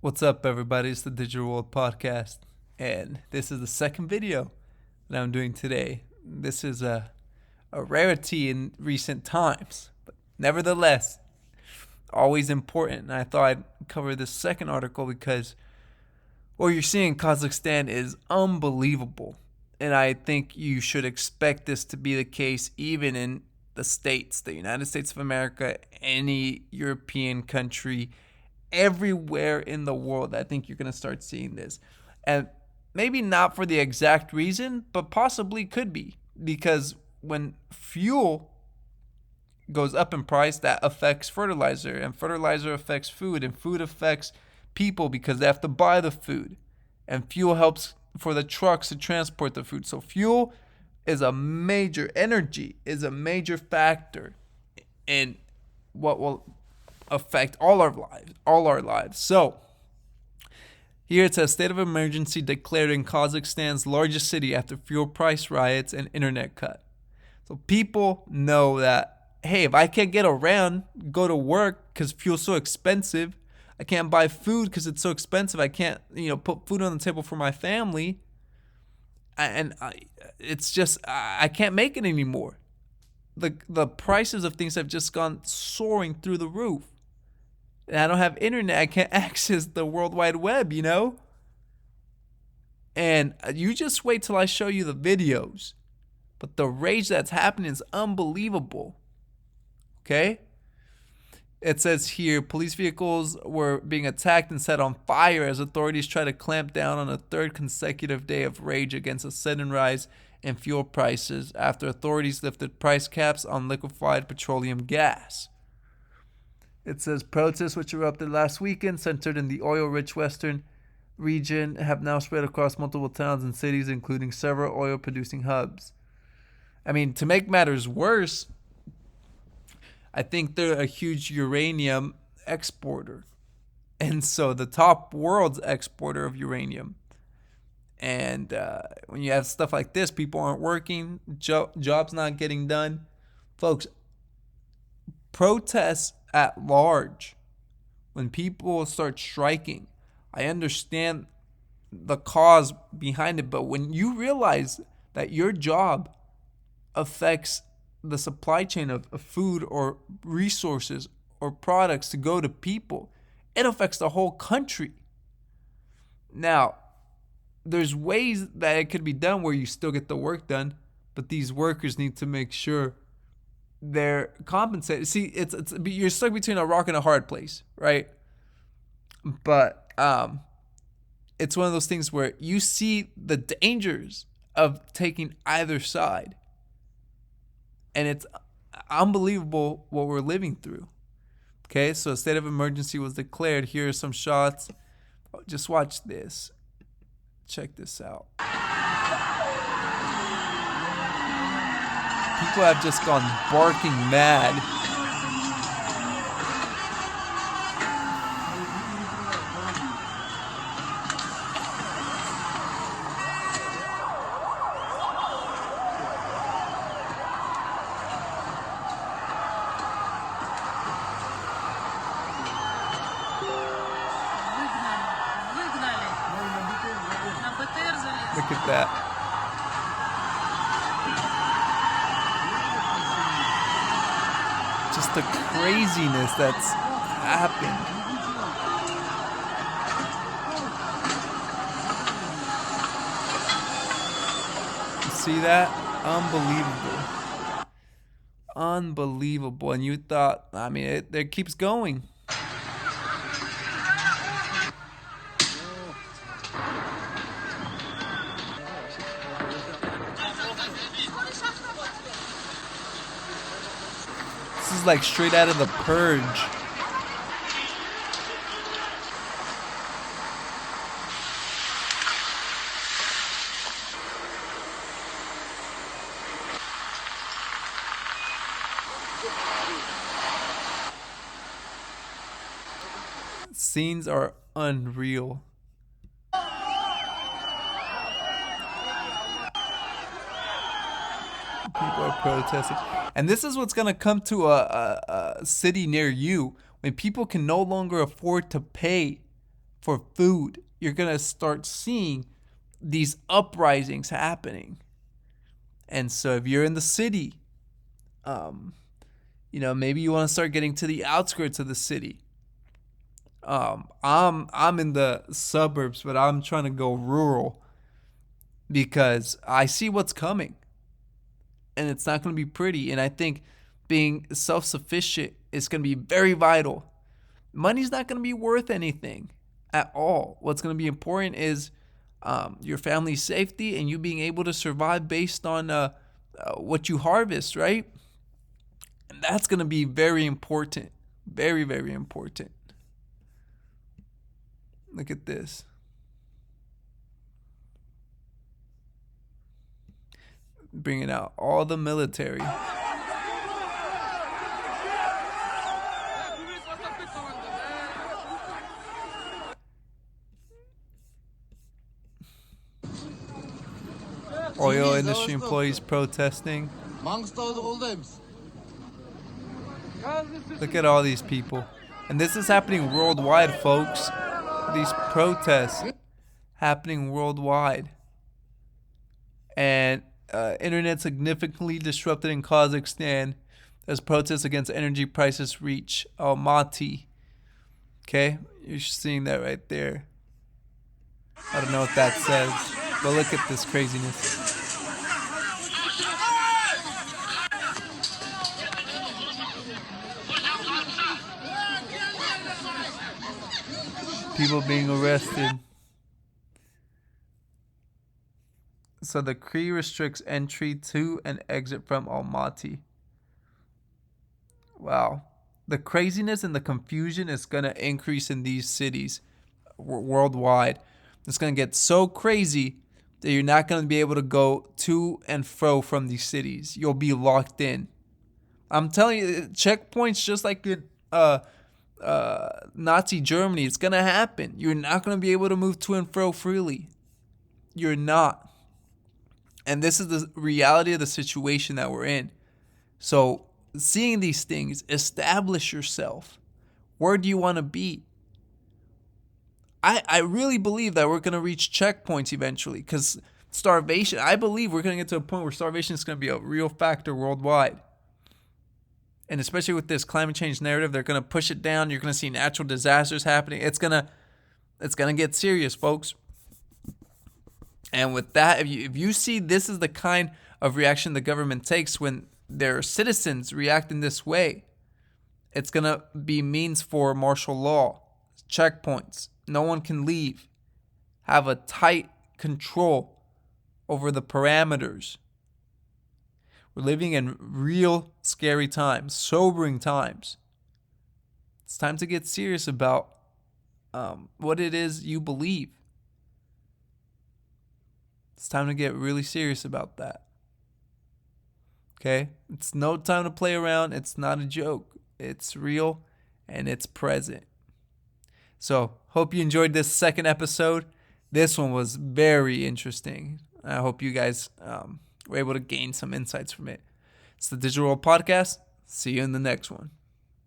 What's up, everybody? It's the Digital World Podcast, and this is the second video that I'm doing today. This is a rarity in recent times, but nevertheless, always important. And I thought I'd cover this second article because what you're seeing in Kazakhstan is unbelievable. And I think you should expect this to be the case even in the States, the United States of America, any European country, everywhere in the world. I think you're going to start seeing this. And maybe not for the exact reason, but possibly could be. Because when fuel goes up in price, that affects fertilizer, and fertilizer affects food, and food affects people because they have to buy the food, and fuel helps for the trucks to transport the food. So fuel is a major energy is a major factor in what will affect all our lives. So here it says state of emergency declared in Kazakhstan's largest city after fuel price riots and internet cut. So people know that, hey, if I can't get around, go to work because fuel's so expensive, I can't buy food because it's so expensive, I can't, put food on the table for my family, it's just, I can't make it anymore. The prices of things have just gone soaring through the roof. And I don't have internet, I can't access the World Wide Web, And you just wait till I show you the videos. But the rage that's happening is unbelievable. Okay? It says here, police vehicles were being attacked and set on fire as authorities try to clamp down on a third consecutive day of rage against a sudden rise in fuel prices after authorities lifted price caps on liquefied petroleum gas. It says protests which erupted last weekend, centered in the oil-rich western region, have now spread across multiple towns and cities, including several oil-producing hubs. I mean, to make matters worse, I think they're a huge uranium exporter. And so the top world's exporter of uranium. And when you have stuff like this, people aren't working, jobs not getting done. Folks, protests at large, when people start striking, I understand the cause behind it. But when you realize that your job affects the supply chain of food or resources or products to go to people, it affects the whole country. Now, there's ways that it could be done where you still get the work done, but these workers need to make sure they're compensated. See, it's you're stuck between a rock and a hard place, right? But it's one of those things where you see the dangers of taking either side. And it's unbelievable what we're living through. Okay, so a state of emergency was declared. Here are some shots. Just watch this. Check this out. People have just gone barking mad. Look at that. Just the craziness that's happened. You see that? Unbelievable. And you thought, it keeps going. This is like straight out of The Purge. Scenes are unreal. People are protesting. And this is what's going to come to a city near you when people can no longer afford to pay for food. You're going to start seeing these uprisings happening. And so if you're in the city, maybe you want to start getting to the outskirts of the city. I'm in the suburbs, but I'm trying to go rural because I see what's coming, and it's not going to be pretty. And I think being self-sufficient is going to be very vital. Money's not going to be worth anything at all. What's going to be important is your family's safety and you being able to survive based on what you harvest, right? And that's going to be very important. Very, very important. Look at this. Bringing out all the military. Oil industry employees protesting. Look at all these people. And this is happening worldwide, folks. These protests happening worldwide. And internet significantly disrupted in Kazakhstan as protests against energy prices reach Almaty. Okay, you're seeing that right there. I don't know what that says, but look at this craziness. People being arrested. So the decree restricts entry to and exit from Almaty. Wow. The craziness and the confusion is going to increase in these cities worldwide. It's going to get so crazy that you're not going to be able to go to and fro from these cities. You'll be locked in. I'm telling you, checkpoints just like in Nazi Germany, it's going to happen. You're not going to be able to move to and fro freely. You're not. And this is the reality of the situation that we're in. So seeing these things, establish yourself. Where do you want to be? I really believe that we're going to reach checkpoints eventually, because starvation, I believe we're going to get to a point where starvation is going to be a real factor worldwide. And especially with this climate change narrative, they're going to push it down. You're going to see natural disasters happening. It's going to get serious, folks. And with that, if you see this is the kind of reaction the government takes when their citizens react in this way, it's going to be means for martial law, checkpoints. No one can leave. Have a tight control over the parameters. We're living in real scary times, sobering times. It's time to get serious about what it is you believe. It's time to get really serious about that. Okay? It's no time to play around. It's not a joke. It's real and it's present. So, hope you enjoyed this second episode. This one was very interesting. I hope you guys were able to gain some insights from it. It's the Digital World Podcast. See you in the next one.